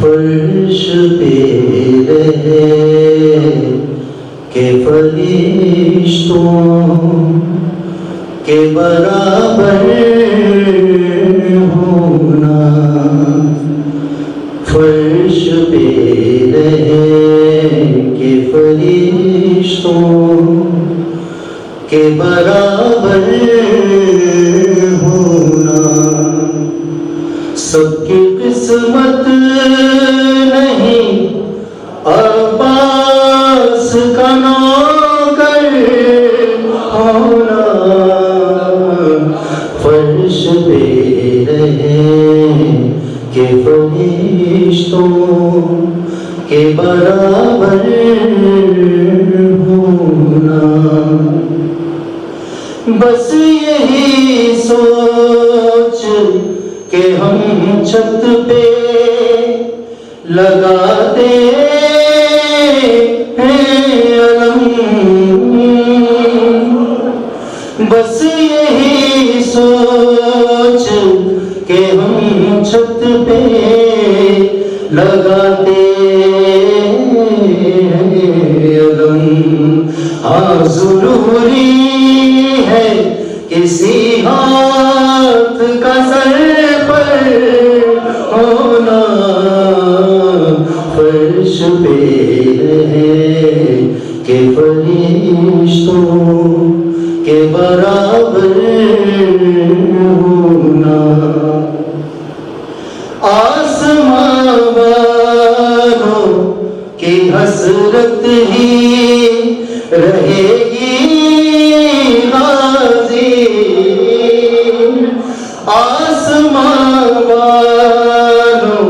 फर्श पे रहे के फरिश्तों के बराबर होना, फर्श पे रहे के फरिश्तों के बराबर होना। सबकी किस्मत नहीं अब्बास का नौकर होना, फर्श पे रहे के फरिश्तों के बराबर होना। बस यही सोच के हम छत पे लगाते हैं अलम, बस यही सोच के हम छत पे लगाते हैं अलम। हाँ ज़रूरी है किसी हाथ का सर पर होना, फर्श पे रहे के फरिश्तों के बराबर होना। आसमां वालों की हसरत ही रहेगी गाज़ी, आसमां वालों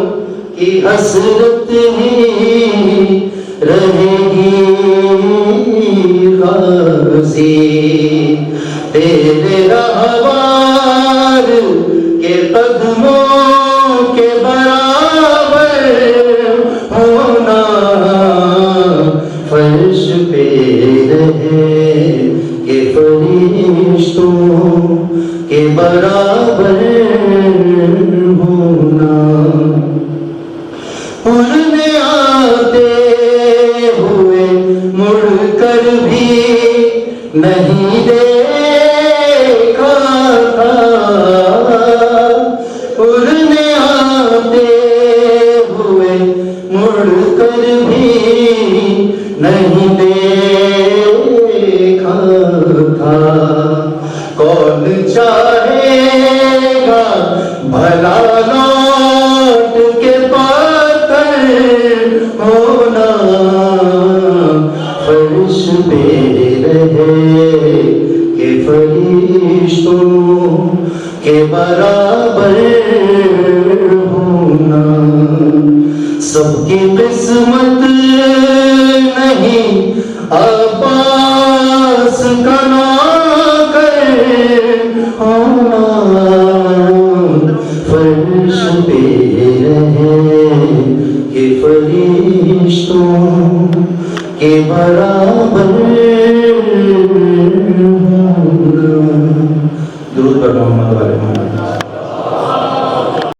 की हसरत ही रहेगी गाज़ी। तेरे रहवार के कदमों के बराबर होना, फर्श पे रहे के फरिश्तों के बराबर होना। उड़ने आते हुए मुड़कर भी नहीं देखा था, उड़ने आते हुए मुड़कर भी नहीं देखा था। कौन चाहेगा भला लौट के पाथर होना, फर्श पे रहे के फरिश्तों के बराबर होना। सबकी किस्मत नहीं अब्बास का नौकर होना, फर्श पे रहे के फरिश्तों के बराबर होना। दुरूद पर मोहम्मद वाले